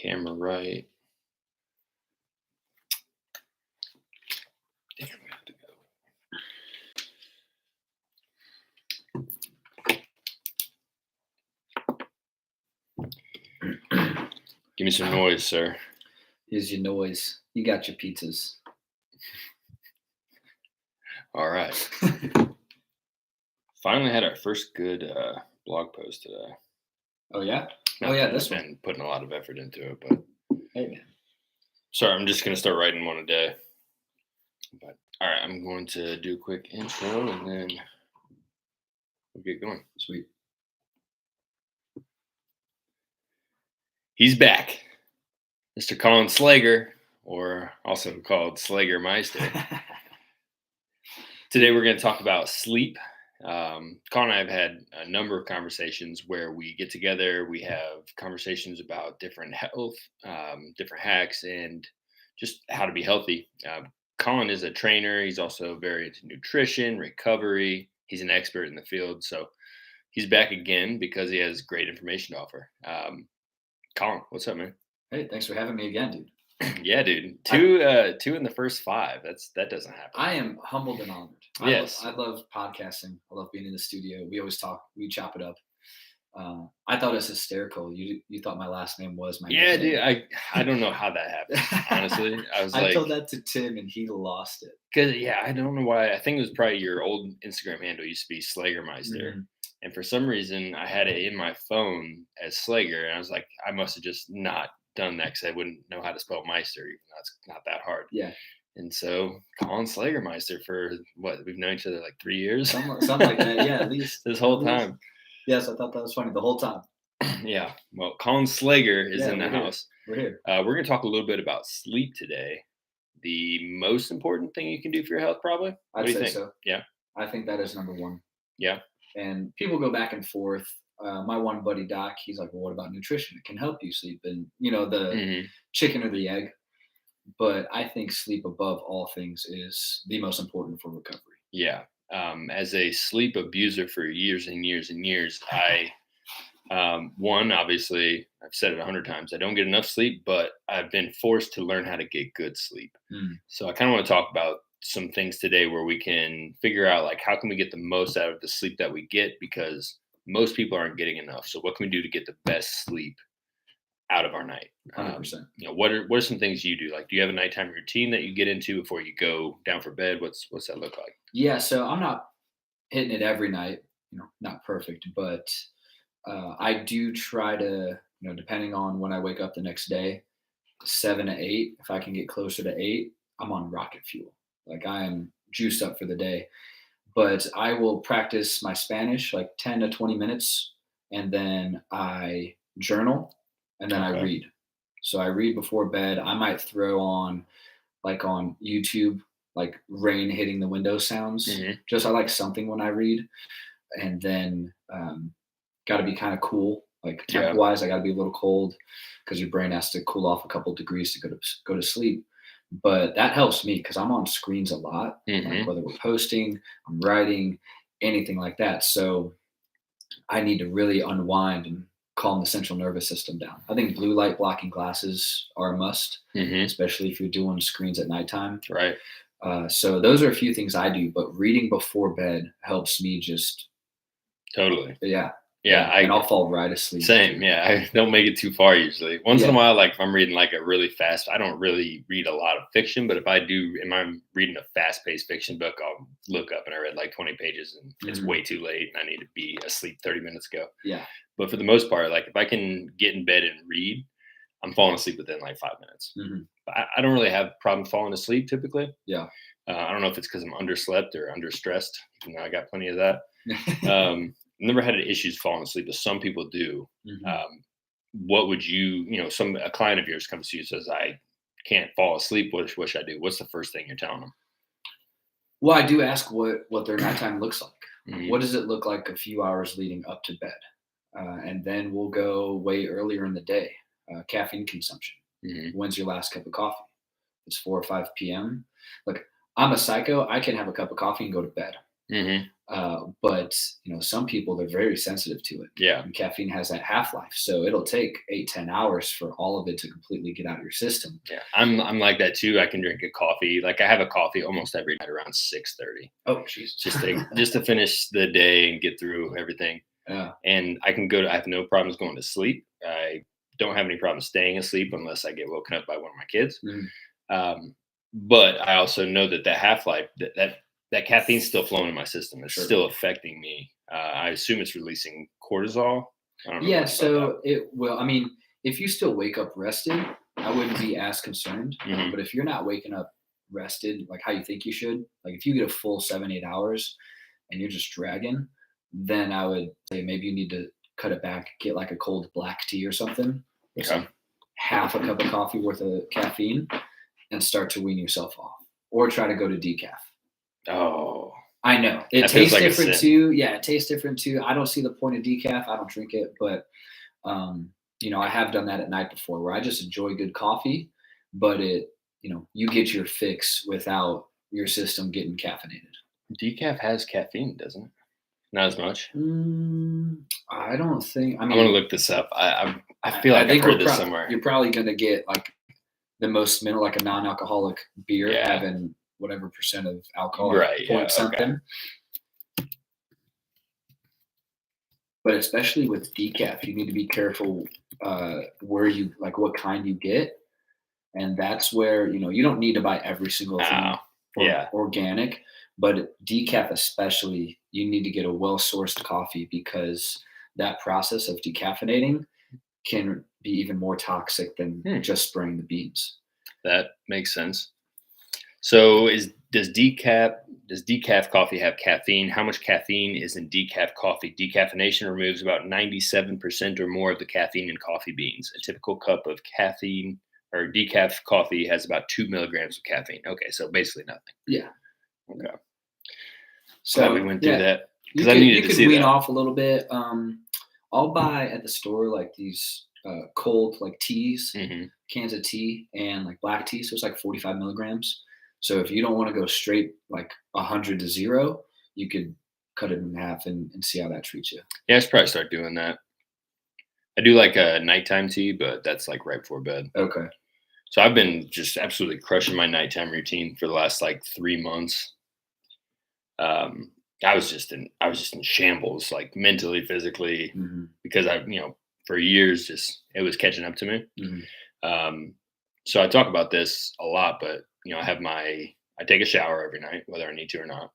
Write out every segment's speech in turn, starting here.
Camera right. Damn, we have to go. Give me some noise, sir. Here's your noise. You got your pizzas. All right. Finally had our first good blog post today. Oh, yeah? Not oh, yeah, that this we've one. been putting a lot of effort into it, but Hey, man. sorry, I'm just going to start writing one a day. But all right, I'm going to do a quick intro and then we'll get going. Sweet. He's back. Mr. Colin Slager, or also called Slager Meister. Today we're going to talk about sleep. Colin and I have had a number of conversations where we get together, we have conversations about different health, different hacks, and just how to be healthy. Colin is a trainer. He's also very into nutrition, recovery. He's an expert in the field. So he's back again because he has great information to offer. Colin, what's up, man? Hey, thanks for having me again, dude. Yeah, dude. Two in the first 5. That doesn't happen. I am humbled and honored. Yes. I love podcasting. I love being in the studio. We always talk. We chop it up. I thought it was hysterical. You thought my last name was my nickname. Dude. I don't know how that happened. Honestly, I told that to Tim and he lost it. Cause I don't know why. I think it was probably your old Instagram handle used to be Slager Meister. Mm-hmm. And for some reason, I had it in my phone as Slager, and I was like, I must have just not done that because I wouldn't know how to spell Meister, even though it's not that hard. Yeah. And so, Colin Slager Meister for what, we've known each other like 3 years, something like that. Yeah, at least this whole time. Yes, I thought that was funny the whole time. Yeah. Well, Colin Slager is in the house. We're here. We're going to talk a little bit about sleep today. The most important thing you can do for your health, probably. I'd say so. Yeah. I think that is number one. Yeah. And people go back and forth. My one buddy, Doc, he's like, well, what about nutrition? It can help you sleep. And, the chicken or the egg. But I think sleep above all things is the most important for recovery. Yeah. As a sleep abuser for years and years and years, obviously, I've said it 100 times, I don't get enough sleep, but I've been forced to learn how to get good sleep. So I kind of want to talk about some things today where we can figure out, like, how can we get the most out of the sleep that we get, because most people aren't getting enough. So what can we do to get the best sleep out of our night? 100%. What are some things you do? Like, do you have a nighttime routine that you get into before you go down for bed? What's that look like? Yeah, so I'm not hitting it every night, not perfect, but I do try to, depending on when I wake up the next day, 7 to 8. If I can get closer to 8, I'm on rocket fuel. Like, I am juiced up for the day. But I will practice my Spanish like 10 to 20 minutes, and then I journal, and then I read. So I read before bed. I might throw on, like on YouTube, like rain hitting the window sounds. Just I like something when I read. And then got to be kind of cool, like temp wise. I got to be a little cold because your brain has to cool off a couple degrees to go to sleep. But that helps me because I'm on screens a lot, like whether we're posting, I'm writing, anything like that. So I need to really unwind and calm the central nervous system down. I think blue light blocking glasses are a must, especially if you're doing screens at nighttime. Right. So those are a few things I do, but reading before bed helps me just. Totally. Yeah. And I'll fall right asleep. Same. Yeah. I don't make it too far usually. Once in a while, like if I'm reading like a really fast, I don't really read a lot of fiction, but if I do, and I'm reading a fast paced fiction book, I'll look up and I read like 20 pages and it's way too late and I need to be asleep 30 minutes ago. Yeah. But for the most part, like if I can get in bed and read, I'm falling asleep within like 5 minutes. I don't really have problems falling asleep typically. Yeah. I don't know if it's because I'm underslept or understressed, even though I got plenty of that. Never had issues falling asleep, but some people do. What would a client of yours comes to you and says, I can't fall asleep. What should I do? What's the first thing you're telling them? Well, I do ask what their nighttime looks like. What does it look like a few hours leading up to bed? And then we'll go way earlier in the day. Caffeine consumption. When's your last cup of coffee? It's 4 or 5 p.m. Look, I'm a psycho. I can have a cup of coffee and go to bed. Hmm. But some people, they're very sensitive to it. Yeah. And caffeine has that half-life, so it'll take 8-10 hours for all of it to completely get out of your system. Yeah. I'm like that too. I can drink a coffee. Like I have a coffee almost every night around 6:30, Oh, Jesus. just to finish the day and get through everything. Yeah. And I have no problems going to sleep. I don't have any problems staying asleep unless I get woken up by one of my kids. Mhm. Um, but I also know that the half life that caffeine's still flowing in my system. It's Sure. still affecting me. I assume it's releasing cortisol. I don't know Yeah, much about that. so it will. I mean, if you still wake up rested, I wouldn't be as concerned. Hmm. But if you're not waking up rested like how you think you should, like if you get a full 7-8 hours and you're just dragging, then I would say maybe you need to cut it back, get like a cold black tea or something with Okay. some half a cup of coffee worth of caffeine and start to wean yourself off. Or try to go to decaf. Oh, I know. It that feels tastes like a different sin. too. Yeah, it tastes different too. I don't see the point of decaf. I don't drink it, but um, I have done that at night before where I just enjoy good coffee, but you get your fix without your system getting caffeinated. Decaf has caffeine, doesn't it? Not as much. I don't think. I I'm gonna mean, look this up. I I, feel I like I've think heard this somewhere. you're probably gonna get like the most mineral, like a non-alcoholic beer Yeah. having whatever percent of alcohol, like Right. Yeah. point Okay. something. But especially with decaf, you need to be careful where you like what kind you get, and that's where you don't need to buy every single Oh. thing Yeah. organic, but decaf especially, you need to get a well sourced coffee because that process of decaffeinating can be even more toxic than Hmm. just spraying the beans. That makes sense. So does decaf coffee have caffeine? How much caffeine is in decaf coffee? Decaffeination removes about 97% or more of the caffeine in coffee beans. A typical cup of caffeine or decaf coffee has about 2 milligrams of caffeine. Okay, so basically nothing. Yeah. Okay. Glad we So went through yeah, that you because I could needed you to could see wean that. off a little bit. I'll buy at the store like these cold like teas, Hmm. cans of tea, and like black tea. So it's like 45 milligrams. So if you don't want to go straight like 100 to 0, you could cut it in half and see how that treats you. Yeah, I should probably start doing that. I do like a nighttime tea, but that's like right before bed. Okay. So I've been just absolutely crushing my nighttime routine for the last like 3 months. um, I was just in shambles, like mentally, physically, Hmm. because for years just it was catching up to me. Hmm. Um, so I talk about this a lot, but I take a shower every night, whether I need to or not.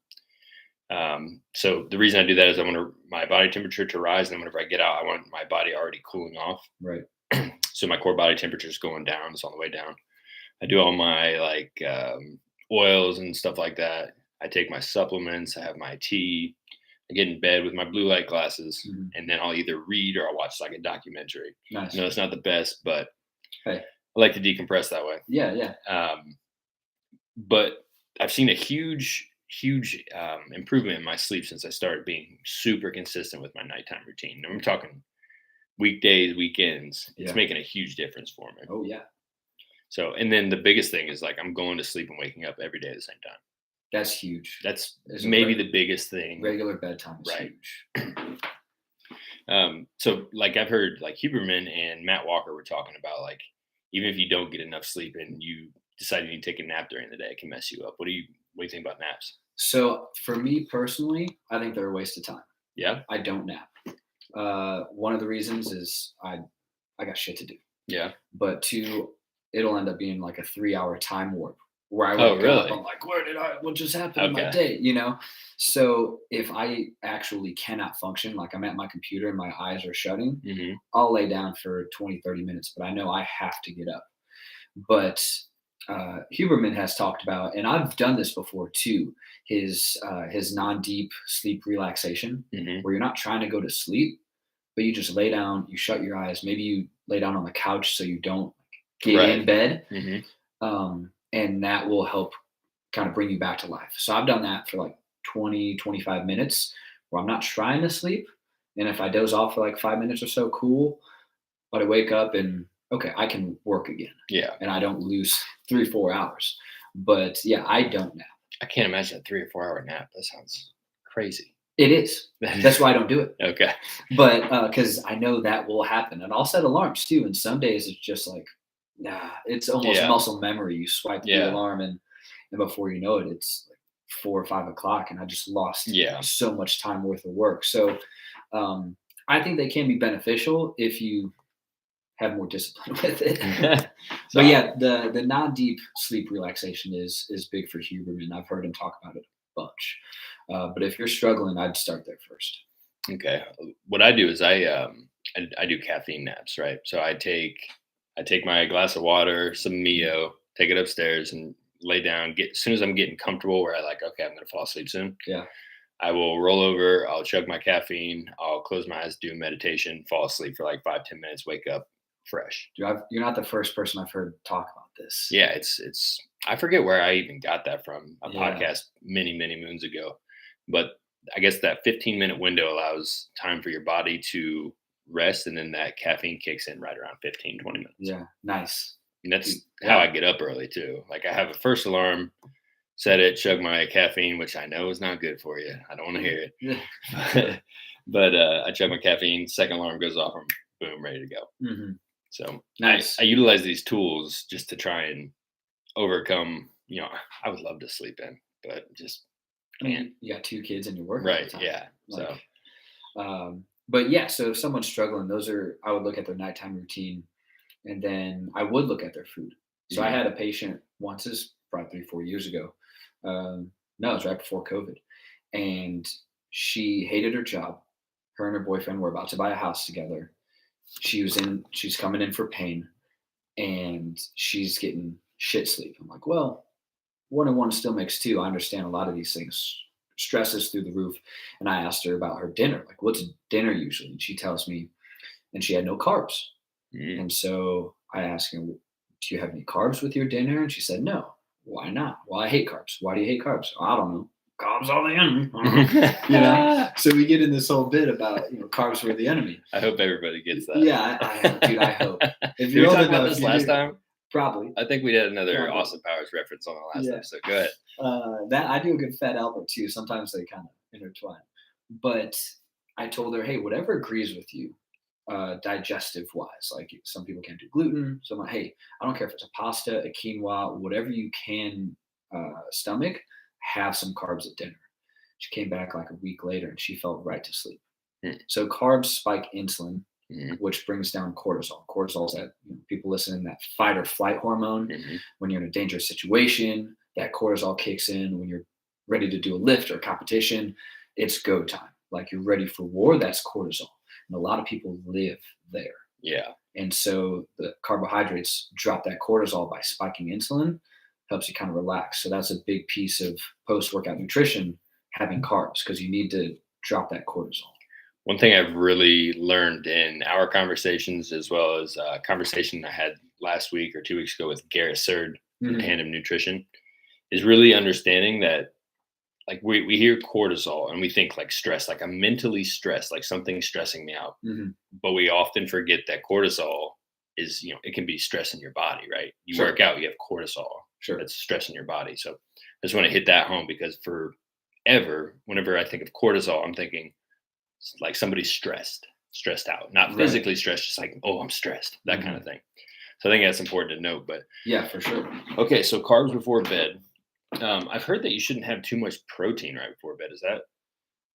So the reason I do that is I want my body temperature to rise, and then whenever I get out, I want my body already cooling off. Right. So my core body temperature is going down. It's on the way down. I do all my oils and stuff like that. I take my supplements. I have my tea. I get in bed with my blue light glasses, Hmm. and then I'll either read or I'll watch like a documentary. Nice. It's not the best, but Hey. I like to decompress that way. Yeah. Yeah. But I've seen a huge improvement in my sleep since I started being super consistent with my nighttime routine. And I'm talking weekdays, weekends. It's Yeah. making a huge difference for me. Oh yeah. So, and then the biggest thing is like I'm going to sleep and waking up every day at the same time. That's huge. That's Is a maybe the biggest thing, regular bedtime is right? huge. So like I've heard like Huberman and Matt Walker were talking about like even if you don't get enough sleep and you decide you need to take a nap during the day, it can mess you up. What do you think about naps? So for me personally, I think they're a waste of time. Yeah, I don't nap. One of the reasons is I got shit to do. yeah. But two, it'll end up being like a 3-hour time warp where I Oh, wake up, really? I'm like, what just happened in my Okay. day? So if I actually cannot function, like I'm at my computer and my eyes are shutting, Hmm. I'll lay down for 20, 30 minutes, but I know I have to get up. But Huberman has talked about, and I've done this before too, his non-deep sleep relaxation, Hmm. where you're not trying to go to sleep, but you just lay down, you shut your eyes, maybe you lay down on the couch so you don't get Right. in bed, Hmm. and that will help kind of bring you back to life. So I've done that for like 20, 25 minutes where I'm not trying to sleep. And if I doze off for like 5 minutes or so, cool. But I wake up and okay, I can work again Yeah. and I don't lose 3, 4 hours. But yeah, I don't nap. I can't imagine a 3 or 4 hour nap. That sounds crazy. It is. That's why I don't do it. Okay. But because I know that will happen, and I'll set alarms too. And some days it's just like, nah, it's almost Yeah. muscle memory. You swipe the Yeah. alarm, and before you know it, it's like 4 or 5 o'clock, and I just lost Yeah. so much time worth of work. So um, I think they can be beneficial if you have more discipline with it. So But yeah, the non-deep sleep relaxation is big for Huberman. I've heard him talk about it a bunch. But if you're struggling, I'd start there first. okay. What I do is I do caffeine naps, right? So I take my glass of water, some Mm. Mio, take it upstairs and lay down. Get as soon as I'm getting comfortable where I like, okay, I'm gonna fall asleep soon. Yeah. I will roll over, I'll chug my caffeine, I'll close my eyes, do meditation, fall asleep for like 5, 10 minutes, wake up fresh. Dude, you're not the first person I've heard talk about this. Yeah, it's I forget where I even got that from, a Yeah. podcast many, many moons ago. But I guess that 15-minute window allows time for your body to rest and then that caffeine kicks in right around 15, 20 minutes. Yeah. Nice. And Dude, that's how I yeah. get up early too. Like I have a first alarm, set it, chug my caffeine, which I know is not good for you. I don't want to hear Yeah. it. But I chug my caffeine, second alarm goes off, I'm boom, ready to go. Mhm. So I Nice. utilize these tools just to try and overcome, I would love to sleep in, but just I can't. mean, you got 2 kids and you're working all the Right. time. Yeah. Like, So, but yeah, so if someone's struggling, I would look at their nighttime routine, and then I would look at their food. So I mhm, had a patient once, this is probably 3, 4 years ago. No, it was right before COVID, and she hated her job. Her and her boyfriend were about to buy a house together. She's coming in for pain, and she's getting shit sleep. I'm like, well, 1 and 1 still makes 2. I understand a lot of these things. Stress is through the roof. And I asked her about her dinner. Like, what's dinner usually? And she tells me, and she had no carbs. mhm. And so I asked her, do you have any carbs with your dinner? And she said, no. Why not? Well, I hate carbs. Why do you hate carbs? I don't know. Carbs are the enemy. So we get in this whole bit about, carbs were the enemy. I hope everybody gets that. Yeah, dude, I hope. If Did you're we old talk about enough, this you last do. time? Probably. I think we did another Probably. Austin Powers reference on the last Yeah. episode. Go ahead. That I do a good Fat Albert too. Sometimes they kind of intertwine. But I told her, hey, whatever agrees with you, digestive wise. Like some people can't do gluten. So I'm like, hey, I don't care if it's a pasta, a quinoa, whatever you can stomach, have some carbs at dinner. She came back like a week later and she fell right to sleep. Mm, So carbs spike insulin, mhm, which brings down cortisol. Cortisol is that people listening, that fight or flight hormone. mhm. When you're in a dangerous situation, that cortisol kicks in. When you're ready to do a lift or a competition, it's go time. Like you're ready for war, that's cortisol. And a lot of people live there. Yeah. And so the carbohydrates drop that cortisol by spiking insulin, helps you kind of relax. So that's a big piece of post workout nutrition, having carbs, because you need to drop that cortisol. One thing I've really learned in our conversations, as well as a conversation I had last week or 2 weeks ago with Garrett Surd from Mhm. Tandem Nutrition, is really understanding that like we hear cortisol and we think like stress, like I'm mentally stressed, like something's stressing me out. Mhm. But we often forget that cortisol is, it can be stress in your body, right? You Sure. work out, you have cortisol. Sure. That's stress in your body. So I just want to hit that home because forever, whenever I think of cortisol, I'm thinking like somebody's stressed out, not Right. physically stressed, just like, oh, I'm stressed, that kind Mhm. of thing. So I think that's important to note. But Yeah, for sure. okay, so carbs before bed. I've heard that you shouldn't have too much protein right before bed. Is that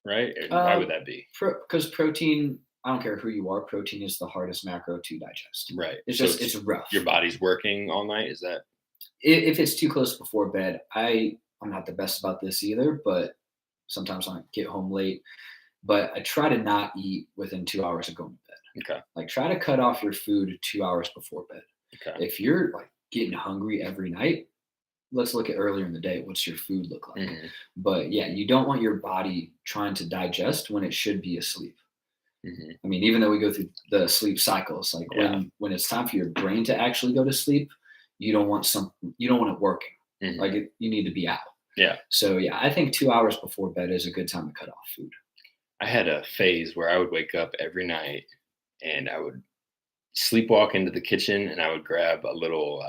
right? And why would Um, that be? because protein, I don't care who you are, protein is the hardest macro to digest. Right. It's So just it's it's rough. your body's working all night. Is that If it's too close before bed, I'm not the best about this either, but sometimes I get home late. But I try to not eat within 2 hours of going to bed. okay? Like try to cut off your food 2 hours before bed. Okay. If you're like getting hungry every night, let's look at earlier in the day. What's your food look like? Hmm. But yeah, you don't want your body trying to digest when it should be asleep. Hmm. I mean, even though we go through the sleep cycles, like Yeah. when it's time for your brain to actually go to sleep, you don't want it working. Hmm. Like you need to be out. Yeah. So yeah, I think 2 hours before bed is a good time to cut off food. I had a phase where I would wake up every night and I would sleepwalk into the kitchen and I would grab a little,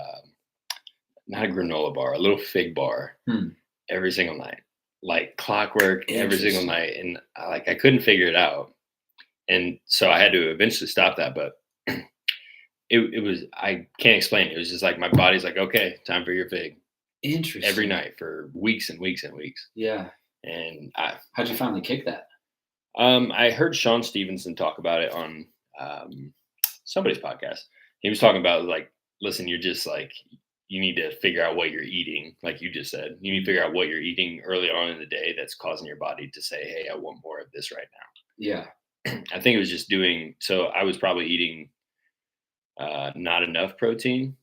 not a granola bar, a little fig bar Hmm. every single night. like clockwork every single Interesting. night, and I couldn't figure it out, and so I had to eventually stop that. But it was I can't explain it. It was just like my body's like, okay, time for your fig every Interesting. night for weeks and weeks and weeks. Yeah. And How'd you finally kick that? I heard Sean Stevenson talk about it on um, somebody's podcast. He was talking about like, listen, you're just like you need to figure out what you're eating, like you just said. You need to figure out what you're eating early on in the day that's causing your body to say, hey, I want more of this right Yeah. now. I think it was just doing so. I was probably eating not enough protein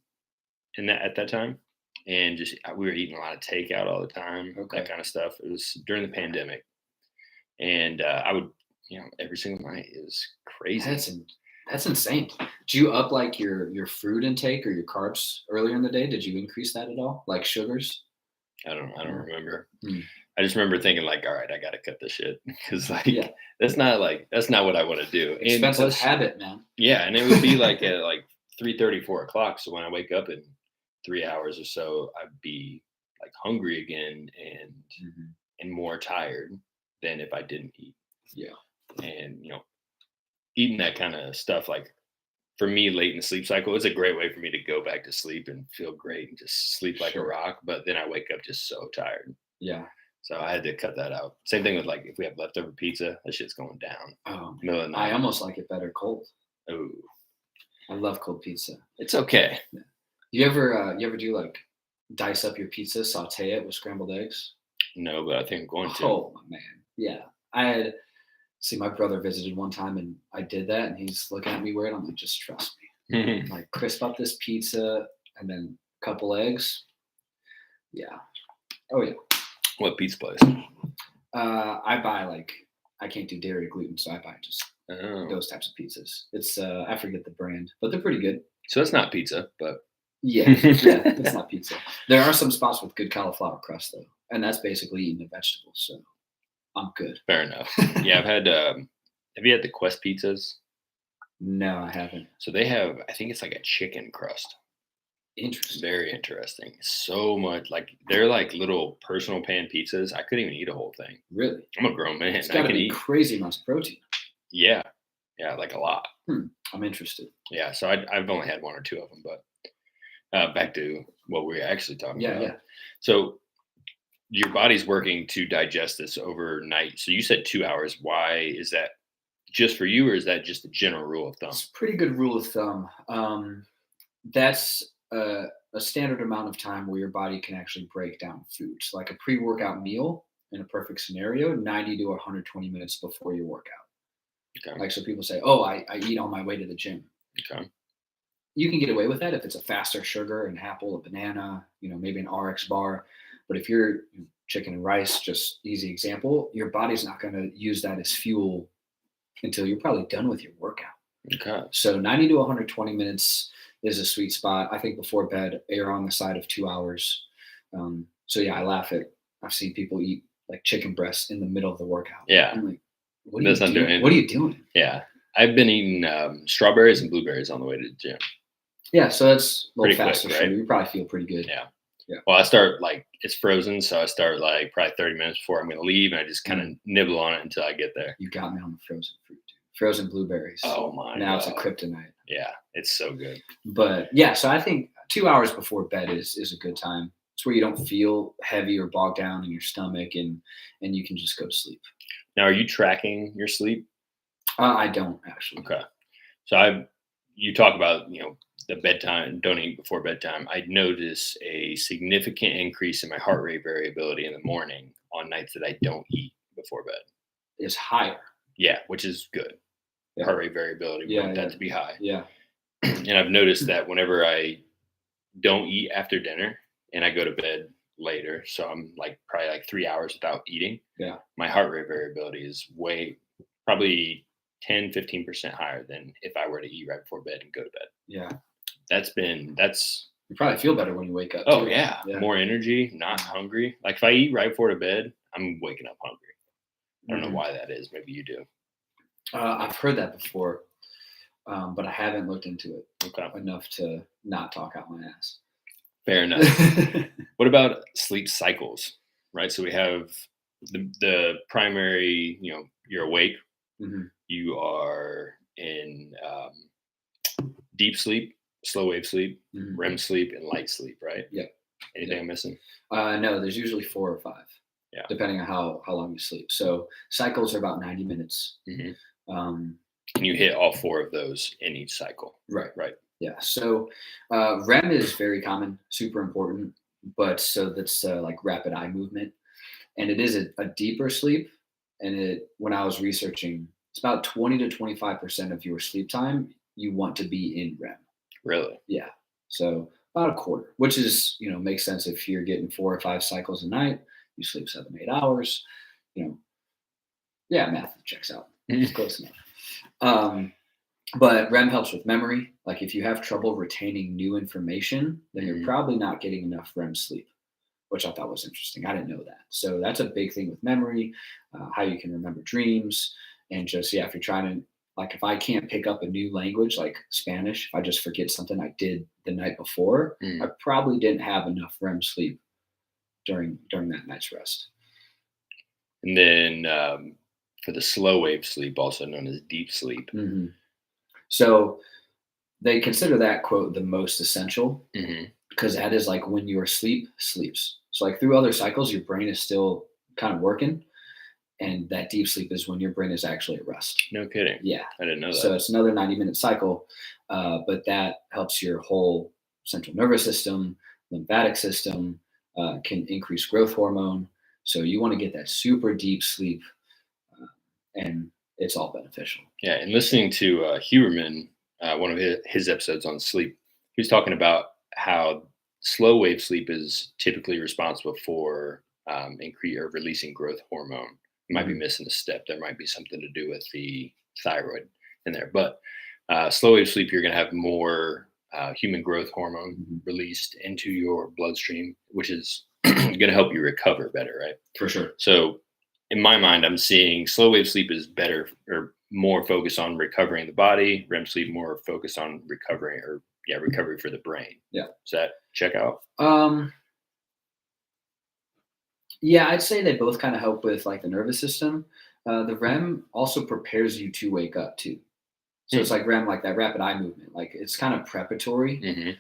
in that at that time, and just we were eating a lot of takeout all the time, that Okay. kind of stuff. It was during the pandemic, and I would, every single night. It was crazy. That's in, that's insane. Do you up like your fruit intake or your carbs earlier in the day? Did you increase that at all? Like sugars? I don't Or remember. hmm, I just remember thinking like, all right, I got to cut this shit because yeah, that's not what I want to do. And expensive plus, habit, man. yeah, and it would be like at like 3:30, 4 o'clock. So when I wake up in 3 hours or so, I'd be like hungry again Mhm. and more tired than if I didn't eat. Yeah. And eating that kind of stuff like for me late in the sleep cycle, it's a great way for me to go back to sleep and feel great and just sleep like a Sure. rock. But then I wake up just so tired. Yeah. So I had to cut that out. Same thing with like if we have leftover pizza, that shit's going down Man. middle of the I night. almost like it better cold. Oh, I love cold pizza. it's okay. Yeah. You ever do like dice up your pizza, saute it with scrambled eggs? No, but I think I'm going to. Oh my man. Yeah. I had see my brother visited one time and I did that and he's looking at me weird. I'm like, just trust me. Like crisp up this pizza and then a couple eggs. Yeah. Oh yeah. What pizza place? I buy like I can't do dairy or gluten, so I buy just Oh, those types of pizzas. It's I forget the brand, but they're pretty good. so it's not pizza, but Yeah, yeah, it's not pizza. There are some spots with good cauliflower crust though, and that's basically eating a vegetable. So I'm good. fair enough. Yeah, I've had. Have you had the Quest pizzas? No, I haven't. So they have. I think it's like a chicken crust. Interesting. Very interesting. So much like they're like little personal pan pizzas. I couldn't even eat a whole thing. Really? I'm a grown man. It's I got to can be eat. crazy amounts of protein. Yeah, yeah, like a lot. Hmm. I'm interested. Yeah. So I've only had one or two of them, but back to what we are actually talking Yeah, about. yeah. So your body's working to digest this overnight. So you said 2 hours. Why is that just for you, or is that just a general rule of thumb? It's a pretty good rule of thumb. That's a standard amount of time where your body can actually break down foods. Like a pre-workout meal in a perfect scenario, 90 to 120 minutes before your workout. Okay. Like so people say, oh, I eat on my way to the gym. Okay. You can get away with that if it's a faster sugar, an apple, a banana, maybe an RX bar. But if you're chicken and rice, just easy example, your body's not going to use that as fuel until you're probably done with your workout. Okay. So 90 to 120 minutes is a sweet spot. I think before bed, err on the side of 2 hours. So yeah, I laugh at. I've seen people eat like chicken breasts in the middle of the workout. Yeah. I'm like, what are you That's not doing doing? What are anything. you doing? Yeah. I've been eating strawberries and blueberries on the way to the gym. Yeah, so that's a little Pretty quick, faster right? sugar. You probably feel pretty good. Yeah. Yeah. Well, I start like it's frozen, so I start like probably 30 minutes before I'm going to leave, and I just kind of nibble on it until I get there. You got me on the frozen fruit. Frozen blueberries. Oh my Now it's a god! kryptonite. Yeah, it's so good. But yeah, so I think 2 hours before bed is a good time. It's where you don't feel heavy or bogged down in your stomach, and you can just go to sleep. Now, are you tracking your sleep? I don't actually. Okay. So you talk about, the bedtime, don't eat before bedtime. I notice a significant increase in my heart rate variability in the morning on nights that I don't eat before bed. It's higher. Yeah, which is good. Yeah. Heart rate variability, we want Yeah. that to be high. Yeah. And I've noticed that whenever I don't eat after dinner and I go to bed later, so I'm like probably like 3 hours without eating, Yeah. my heart rate variability is probably 10-15% higher than if I were to eat right before bed and go to bed. Yeah. That's You probably feel better when you wake up. oh too. yeah, more energy, not hungry. Like if I eat right before to bed, I'm waking up hungry. I don't know why that is. Maybe you do. I've heard that before, but I haven't looked into it Okay, enough to not talk out my ass. fair enough. What about sleep cycles? Right. So we have The primary, you're awake, Hmm. you are in deep sleep, slow wave sleep, Hmm. REM sleep, and light sleep, right? Yep. Anything Yep. I'm missing? No, there's usually 4 or 5, Yeah. depending on how long you sleep. So cycles are about 90 minutes. Hmm. Um, And you hit all four of those in each cycle, right. right? Yeah. So REM is very common, super important, but so that's like rapid eye movement, and it is a deeper sleep. And when I was researching, it's about 20 to 25% of your sleep time you want to be in REM. Really? Yeah. So about a quarter, which is, makes sense if you're getting 4 or 5 cycles a night, you sleep 7, 8 hours, you know, yeah, math checks out. It's close enough. Um, but REM helps with memory. Like if you have trouble retaining new information, then you're Mhm. probably not getting enough REM sleep, which I thought was interesting. I didn't know that. So that's a big thing with memory, how you can remember dreams, and just, yeah, if you're trying to, like, if I can't pick up a new language like Spanish, if I just forget something I did the night before, I Mm. probably didn't have enough REM sleep during that night's rest. And then for the slow wave sleep, also known as deep sleep. Hmm. So they consider that quote the most essential Hmm. because that is like when your sleep sleeps. So like through other cycles, your brain is still kind of working, and that deep sleep is when your brain is actually at rest. No kidding. Yeah. I didn't know So that. it's another 90-minute cycle, but that helps your whole central nervous system, lymphatic system, can increase growth hormone. So you want to get that super deep sleep, uh, and it's all beneficial. Yeah. And listening to Huberman, one of his episodes on sleep, he was talking about how slow wave sleep is typically responsible for increase or releasing growth hormone. Might be Hmm. missing a step. There might be something to do with the thyroid in there. But slow wave sleep, you're going to have more human growth hormone Hmm. released into your bloodstream, which is going to help you recover better, right? For sure. So, in my mind, I'm seeing slow wave sleep is better or more focused on recovering the body, REM sleep more focused on recovering or recovery for the brain. Yeah. Does that check out? Um, yeah, I'd say they both kind of help with like the nervous system. The REM also prepares you to wake up too. So it's Hmm. like REM, like that rapid eye movement. Like it's kind of preparatory Hmm.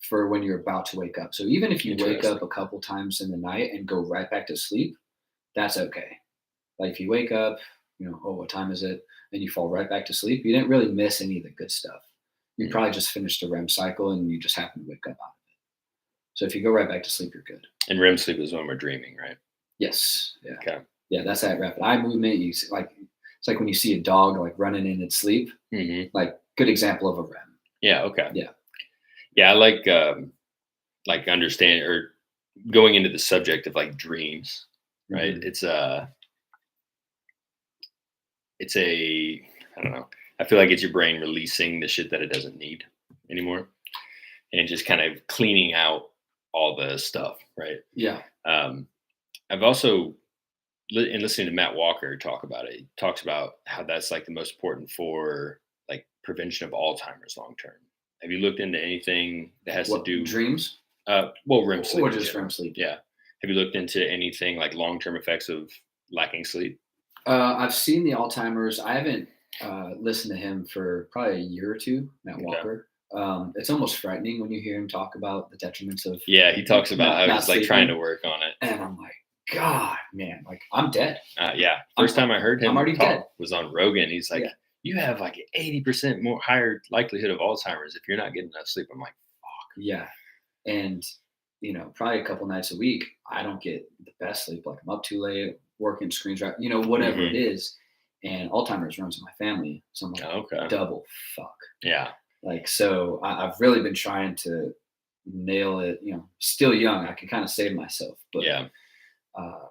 for when you're about to wake up. So even if you wake up Interesting. a couple times in the night and go right back to sleep, that's okay. Like if you wake up, oh, what time is it? And you fall right back to sleep, you didn't really miss any of the good stuff. You Mm. probably just finished a REM cycle and you just happen to wake up out of it. So if you go right back to sleep, you're good. And REM sleep is when we're dreaming, right? Yes. Yeah. Okay. Yeah. That's that rapid eye movement. Like it's like when you see a dog like running in its sleep, Hmm. like good example of a REM. Yeah. Okay. Yeah. Yeah, I like understand or going into the subject of like dreams, right? Hmm. It's a I don't know. I feel like it's your brain releasing the shit that it doesn't need anymore and just kind of cleaning out all the stuff, right? Yeah. Um, I've also in listening to Matt Walker talk about it. He talks about how that's like the most important for like prevention of Alzheimer's long term. Have you looked into anything that has to What do dreams well REM sleep or in just REM general? sleep? Yeah. Have you looked into anything like long term effects of lacking sleep? I've seen the Alzheimer's. I haven't listened to him for probably a year or two, Matt Okay. Walker. It's almost frightening when you hear him talk about the detriments of Yeah, he talks about how not he's like trying to sleeping, work on it. and I'm like, God, man, like I'm dead. Yeah, I'm first time I heard I'm him already dead. talk was on Rogan. He's like, Yeah, "You have like 80% more higher likelihood of Alzheimer's if you're not getting enough sleep." I'm like, yeah, and probably a couple nights a week, I don't get the best sleep. Like I'm up too late, working screens right, whatever it "Hmm, is. And Alzheimer's runs in my family, so I'm like okay, double fuck. yeah, Like, so I've really been trying to nail it. Still young, I can kind of save myself, but yeah, uh,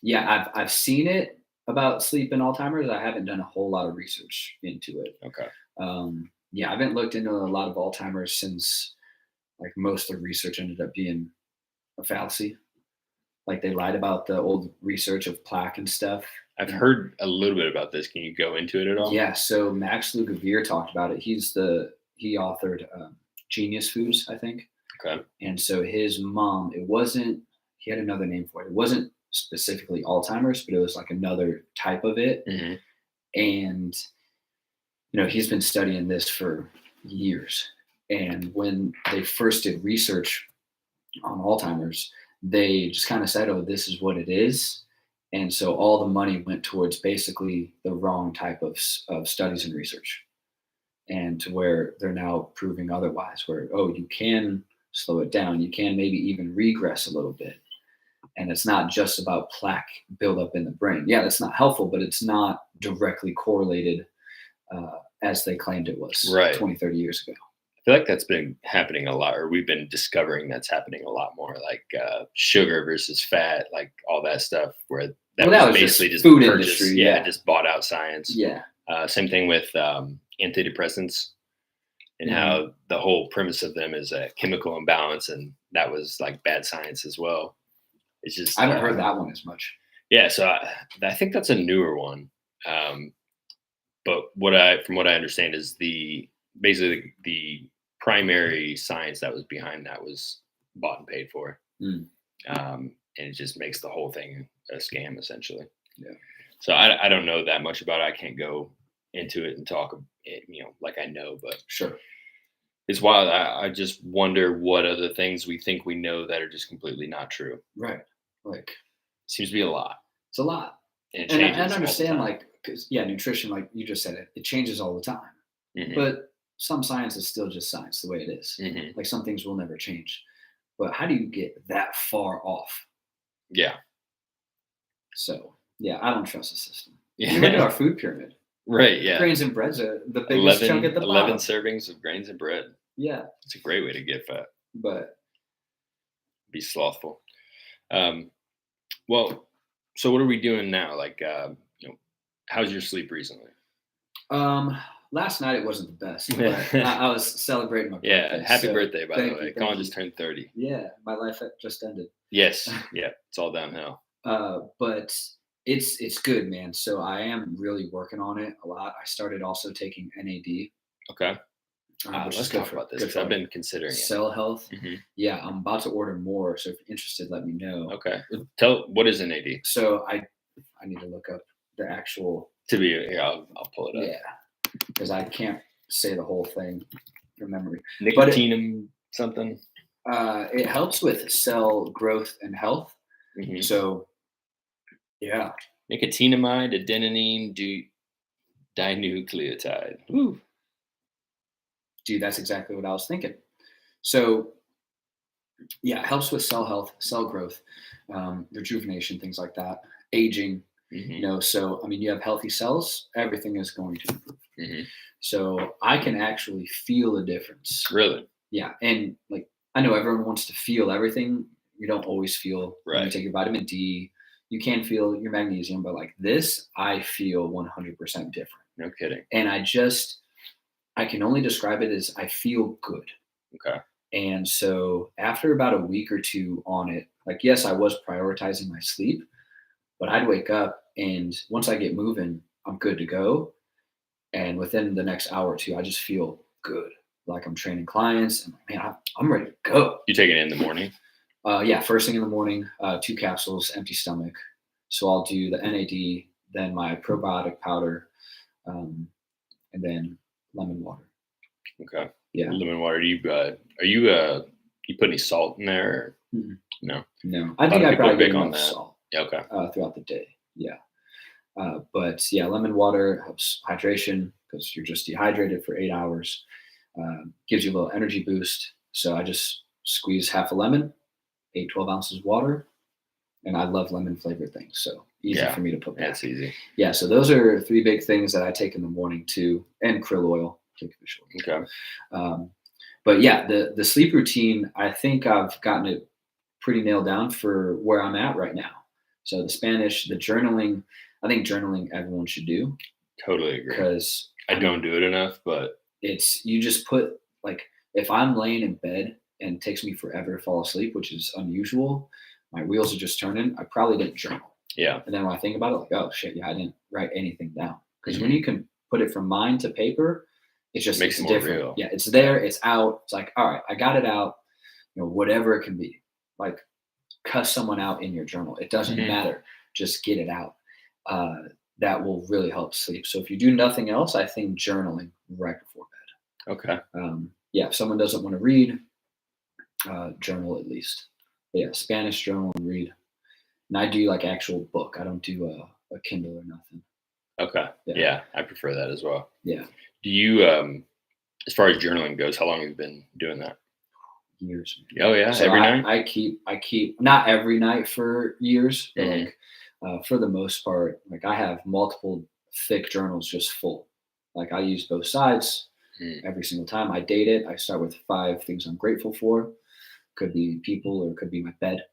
yeah, I've seen it about sleep and Alzheimer's. I haven't done a whole lot of research into it. okay, Yeah, I haven't looked into a lot of Alzheimer's since like most of the research ended up being a fallacy. Like they lied about the old research of plaque and stuff. I've And heard a little bit about this. Can you go into it at all?" yeah, so Max Lugavere talked about it. He authored Genius Foods, I think. Okay, And so his mom, it wasn't, he had another name for it. It wasn't specifically Alzheimer's, but it was like another type of it. Hmm. And he's been studying this for years. And when they first did research on Alzheimer's, they just kind of said, "Oh, this is what it is." And so all the money went towards basically the wrong type of studies and research, and to where they're now proving otherwise, where, oh, you can slow it down, you can maybe even regress a little bit. And it's not just about plaque buildup in the brain. Yeah, that's not helpful, but it's not directly correlated as they claimed it was Right. 20, 30 years ago. I feel like that's been happening a lot, or we've been discovering that's happening a lot more, like sugar versus fat, like all that stuff, where that Well, that was was basically just just food purchased, industry. yeah, Yeah. just bought out science. Yeah. Same thing with antidepressants, and Mhm. how the whole premise of them is a chemical imbalance, and that was like bad science as well. It's just I haven't heard that one as much. yeah. So I think that's a newer one. Um, but from what I understand, is the basically the primary science that was behind that was bought and paid for, Mm. and it just makes the whole thing a scam essentially. Yeah. So I don't know that much about it. I can't go into it and talk, like I know, but Sure. it's wild. I just wonder what other things we think we know that are just completely not true. Right. Like, Seems to be a lot, it's a lot. and it And I changes all the understand, time. like, because, yeah, nutrition, like you just said, it changes all the time. Hmm. But some science is still just science the way it is. Hmm. Like, some things will never change. But how do you get that far off? Yeah, So, yeah, I don't trust the system. You look at yeah, our food pyramid. right. Yeah, Grains and bread's the biggest chunk 11, at the 11 bottom. servings of grains and bread. Yeah, It's a great way to get fat. but Be slothful. Um, well, so what are we doing now? Like, how's your sleep recently? last night it wasn't the best, but I was celebrating my Yeah, birthday. happy So birthday, by the thank way. you, thank Colin you. just turned 30. Yeah, my life had just ended. Yes, yeah, it's all downhill. But it's good, man. So I am really working on it a lot. I started also taking NAD, Okay, which is let's talk about this good because for I've like been considering it. cell health. Hmm. Yeah, I'm about to order more. So if you're interested, let me know. Okay, tell what is NAD? So I need to look up the actual, To be here, I'll pull it up. yeah, because I can't say the whole thing from memory. But Nicotinum something. it helps with cell growth and health. Hmm. So yeah, Nicotinamide adenine dinucleotide. Woo. dude, that's exactly what I was thinking. So yeah, it helps with cell health, cell growth, rejuvenation, things like that, aging. Hmm. So I mean, you have healthy cells, everything is going to improve. Hmm. So I can actually feel a difference. Really? Yeah, and like I know everyone wants to feel everything. You don't always feel when you Right. take your vitamin D. You can feel your magnesium, but like this, I feel 100% different. No kidding. And I can only describe it as I feel good. Okay. And so after about a week or two on it, like, yes, I was prioritizing my sleep, but I'd wake up and once I get moving, I'm good to go. And within the next hour or two, I just feel good. Like I'm training clients and man, I'm ready to go. You take it in the morning? Yeah, first thing in the morning, 2 capsules, empty stomach. So I'll do the NAD, then my probiotic powder, um, and then lemon water. Okay. Yeah. Lemon water. You put any salt in there? Or? Mm-mm. No. No, I A lot think of I people are probably big get on enough that. salt Yeah. Okay. throughout the day. Yeah. But yeah, lemon water helps hydration because you're just dehydrated for 8 hours. Gives you a little energy boost. So I just squeeze half a lemon, 12 ounces of water, and I love lemon flavored things. So easy for me to put back. That's easy. Yeah. So those are 3 big things that I take in the morning too, and krill oil. Take fish oil. Okay. But yeah, the sleep routine, I think I've gotten it pretty nailed down for where I'm at right now. So the Spanish, the journaling, I think journaling everyone should do Totally agree. because I don't do it enough, but you just put like if I'm laying in bed and it takes me forever to fall asleep, which is unusual, my wheels are just turning. I probably didn't journal. yeah. And then when I think about it, like, oh shit, yeah, I didn't write anything down. Because when Mhm. you can put it from mind to paper, it's Makes it more different. real. Yeah, it's there, it's out. It's like, all right, I got it out, whatever it can be. Like cuss someone out in your journal. It doesn't Hmm. matter. Just get it out. Uh, that will really help sleep. So if you do nothing else, I think journaling right before Okay. bed. Yeah, if someone doesn't want to read, journal at least. But yeah, Spanish journal and read. And I do like actual book. I don't do a Kindle or nothing. Okay. Yeah, Yeah, I prefer that as well. yeah, Do you, as far as journaling goes, how long have you been doing that? years. Oh yeah, So every night. I keep not every night for years, but Hmm. like for the most part, like I have multiple thick journals just full. Like I use both sides every single time I date it. I start with 5 things I'm grateful for. Could be people or it could be my bed.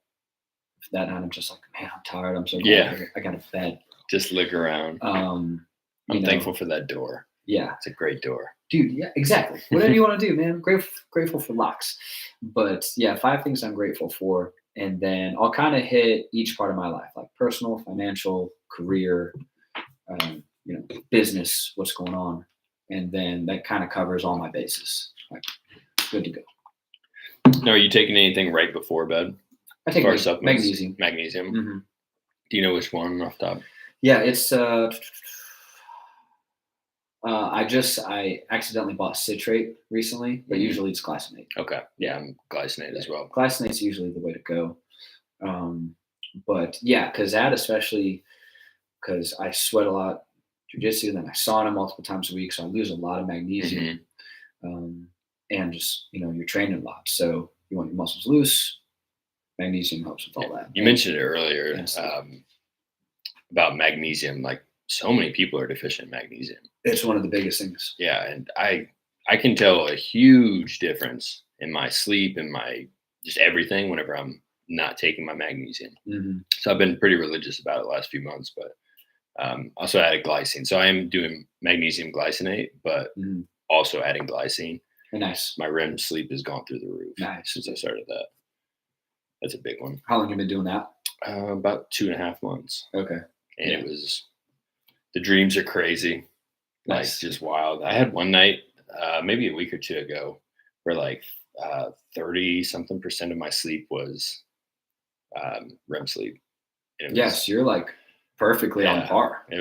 If that night I'm just like, man, I'm tired. I'm so glad Yeah, I got a bed. just look around. Um, you I'm know, thankful for that door. yeah, It's a great door. dude, yeah, exactly. Whatever you want to do, man. Grateful for locks. But yeah, 5 things I'm grateful for. And then I'll kind of hit each part of my life, like personal, financial, career, business, what's going on. And then that kind of covers all my bases. Like, good to go. Now, are you taking anything right before bed I as take far as supplements? magnesium. Magnesium. Hmm. Do you know which one off the top? Yeah, it's I accidentally bought citrate recently, but Mhm. usually it's glycinate. Okay. Yeah, Yeah, I'm glycinate yeah. as well. Glycinate's usually the way to go. Um, but yeah, because that especially because I sweat a lot, jujitsu, then I sauna multiple times a week, so I lose a lot of Hmm. magnesium, and just you're training a lot, so you want your muscles loose. Magnesium helps with Yeah. all that, You mentioned it earlier and sleep. about magnesium. Like so many people are deficient in magnesium. It's one of the biggest things. Yeah, and I can tell a huge difference in my sleep and my just everything whenever I'm not taking my magnesium. Hmm. So I've been pretty religious about it the last few months, but also added glycine. So I am doing magnesium glycinate, but Hmm. also adding glycine. Nice, My REM sleep has gone through the roof nice. since I started that. That's a big one. How long have you been doing that? About 2.5 months, Okay, and yeah, it was the dreams are crazy, like nice. just wild. I had one night, maybe a week or two ago, where like 30 something percent of my sleep was REM sleep. And it was Yes, you're like perfectly on yeah, par. it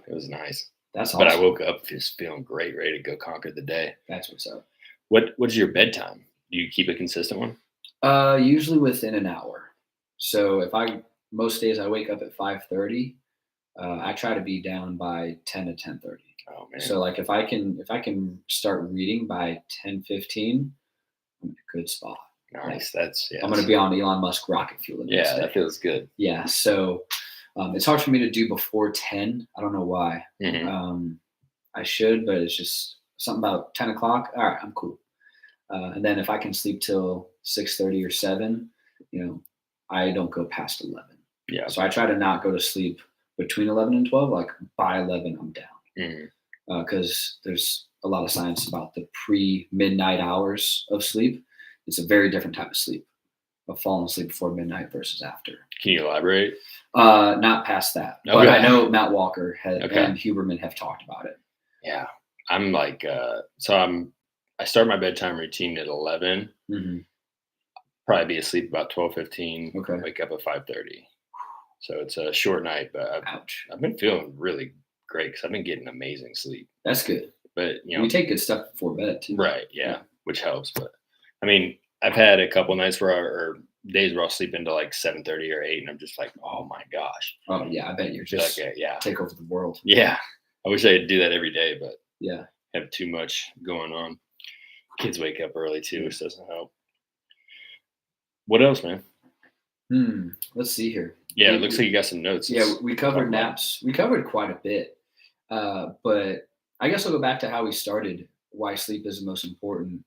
was nice. That's But I awesome. woke up just feeling great, ready to go conquer the day. That's what's up. What's your bedtime? Do you keep a consistent one? Usually within an hour. So if I most days I wake up at 5:30, I try to be down by 10 to 10:30. Oh man, So like if I can start reading by 10:15, I'm in a good spot. Like nice. That's I'm gonna yes, be on Elon Musk rocket fuel the next yeah, that day. feels good. Yeah. So it's hard for me to do before 10. I don't know why. Hmm. Um, I should, but it's just something about 10 o'clock. All right, I'm cool. And then if I can sleep till 6:30 or 7, you know, I don't go past 11. Yeah. So I try to not go to sleep between 11 and 12. Like by 11, I'm down Hmm. because there's a lot of science about the pre-midnight hours of sleep. It's a very different type of sleep, of falling asleep before midnight versus after. Can you elaborate? Not past that, but I Okay. know Matt Walker Okay. and Huberman have talked about it. Yeah. I'm like I start my bedtime routine at 11, Hmm. probably be asleep about 12:15, Okay. wake up at 5:30. So it's a short night, but Ouch. I've been feeling really great because I've been getting amazing sleep. That's good. But We take good stuff before bed too. right, yeah, Yeah. which helps. But I mean, I've had a couple nights or days where I'll sleep into like 7:30 or 8, and I'm just like, oh my gosh. Oh yeah, I bet you're Feel like just yeah, take over the world. yeah. I wish I could do that every day, but Yeah. have too much going on. Kids wake up early too, Yeah. which doesn't help. What else, man? Let's see here. Yeah, it looks like you got some notes. Yeah, Let's we talk covered about 'em. naps. We covered quite a bit. But I guess I'll go back to how we started. Why sleep is the most important.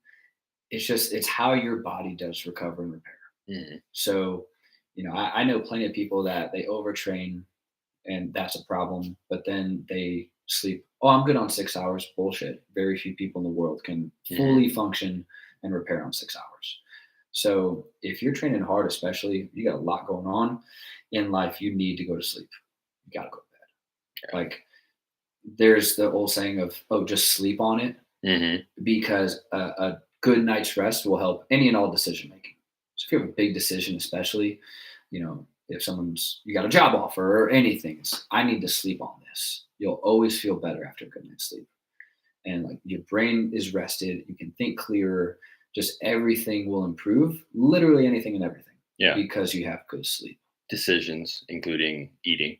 It's how your body does recover and repair. Mhm. So, I know plenty of people that they overtrain and that's a problem, but then they sleep. Oh, I'm good on 6 hours. Bullshit. Very few people in the world can Mhm. fully function and repair on 6 hours. So if you're training hard, especially, you got a lot going on in life, you need to go to sleep. You got to go to bed. Like there's the old saying of, oh, just sleep on it Mhm. because a good night's rest will help any and all decision making. So if you have a big decision, especially, if you got a job offer or anything, I need to sleep on this. You'll always feel better after a good night's sleep. And like your brain is rested, you can think clearer, just everything will improve, literally anything and everything, Yeah. because you have good sleep. Decisions, including eating,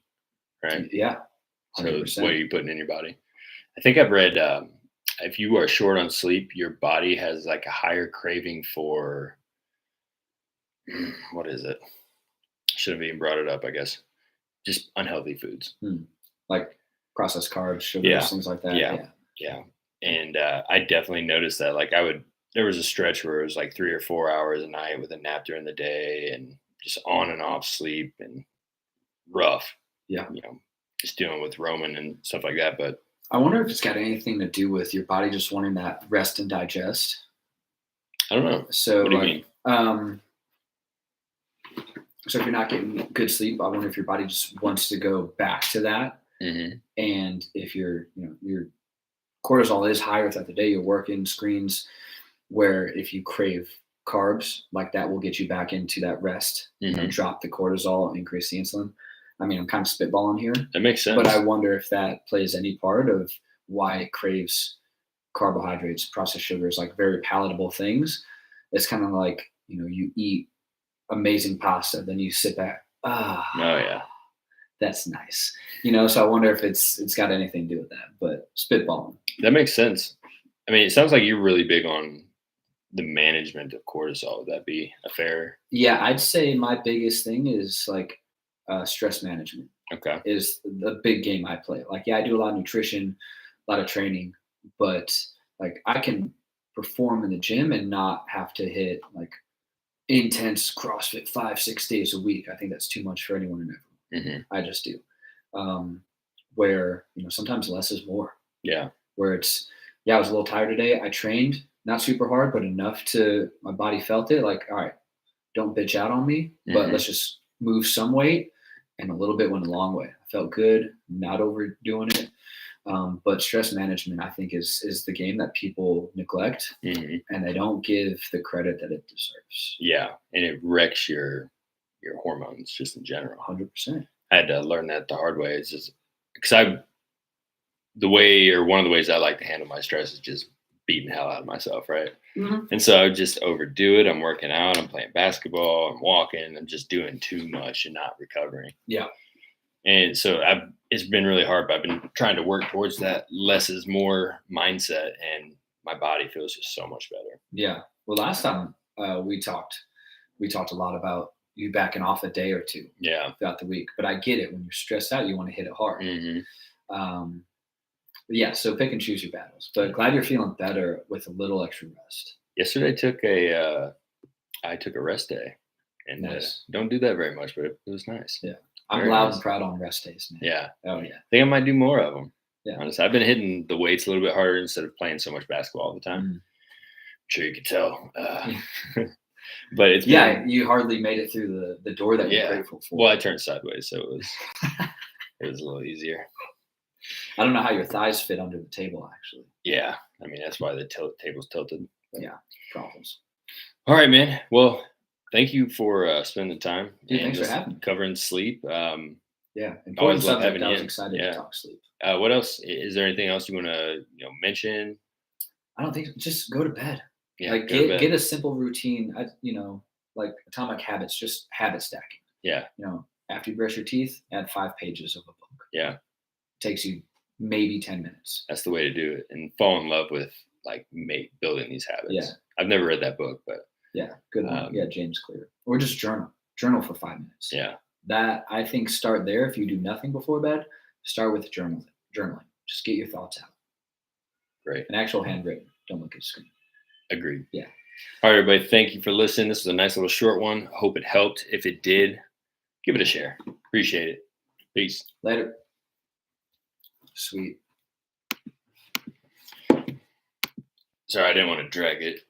right? Yeah, So 100%. what are you putting in your body? I think I've read if you are short on sleep, your body has like a higher craving for what is it? Should have even brought it up, I guess. Just unhealthy foods. Like processed carbs, Yeah. sugars, things like that. Yeah. Yeah. Yeah. And I definitely noticed that. Like there was a stretch where it was like 3 or 4 hours a night with a nap during the day and just on and off sleep and rough, Yeah. just dealing with Roman and stuff like that. But I wonder if it's got anything to do with your body just wanting that rest and digest. I don't know. So What do you mean? So if you're not getting good sleep, I wonder if your body just wants to go back to that. Mm-hmm. And if your cortisol is higher throughout the day, you're working screens, where if you crave carbs, like that will get you back into that rest, Mm-hmm. drop the cortisol, increase the insulin. I mean, I'm kind of spitballing here, That makes sense. but I wonder if that plays any part of why it craves carbohydrates, processed sugars, like very palatable things. It's kind of like, you eat amazing pasta, then you sit back, Oh yeah. that's nice. So I wonder if it's got anything to do with that, but spitballing. That makes sense. I mean, it sounds like you're really big on the management of cortisol. Would that be a fair? Yeah, I'd say my biggest thing is like stress management Okay. is the big game I play. Like, yeah, I do a lot of nutrition, a lot of training, but like I can perform in the gym and not have to hit like intense CrossFit 5-6 days a week. I think that's too much for anyone and everyone. Mm-hmm. I just do. Where sometimes less is more. Yeah. Where it's, I was a little tired today. I trained not super hard, but enough to my body felt it. Like, all right, don't bitch out on me, but let's just move some weight. And a little bit went a long way. I felt good, not overdoing it. But stress management, I think, is the game that people neglect, and they don't give the credit that it deserves. Yeah, and it wrecks your hormones just in general. 100%. I had to learn that the hard way. It's just because one of the ways I like to handle my stress is just beating the hell out of myself, right? Mm-hmm. And so I would just overdo it. I'm working out, I'm playing basketball, I'm walking, I'm just doing too much and not recovering. Yeah. And so it's been really hard, but I've been trying to work towards that less is more mindset, and my body feels just so much better. Yeah. Well, last time we talked a lot about you backing off a day or two throughout the week. But I get it. When you're stressed out, you want to hit it hard. Mm-hmm. Yeah, so pick and choose your battles. But glad you're feeling better with a little extra rest. Yesterday I took a rest day, and Nice. Don't do that very much, but it was nice. Yeah, I'm Very loud nice. and proud on rest days, man. Yeah. Oh yeah. I think I might do more of them. Yeah. Honestly, I've been hitting the weights a little bit harder instead of playing so much basketball all the time. I'm sure you could tell. But it's you hardly made it through the door that you're grateful for. Well, I turned sideways, so it was a little easier. I don't know how your thighs fit under the table, actually. Yeah, I mean that's why the table's tilted. But yeah, problems. All right, man. Well, thank you for spending the time. Dude, thanks for having me. Covering sleep. Yeah, always love subject. having you. I was excited to talk sleep. What else? Is there anything else you want to mention? I don't think. Just go to bed. Yeah, like get a simple routine. Like Atomic Habits, just habit stacking. Yeah. After you brush your teeth, add 5 pages of a book. Yeah. It takes you maybe 10 minutes. That's the way to do it, and fall in love with building these habits. Yeah. I've never read that book, but yeah, good one. James Clear. Or just journal for 5 minutes. Yeah. That, I think, start there. If you do nothing before bed, start with journaling. Just get your thoughts out. Great. An actual handwritten. Don't look at the screen. Agreed. Yeah. All right, everybody. Thank you for listening. This was a nice little short one. Hope it helped. If it did, give it a share. Appreciate it. Peace. Later. Sweet. Sorry, I didn't want to drag it.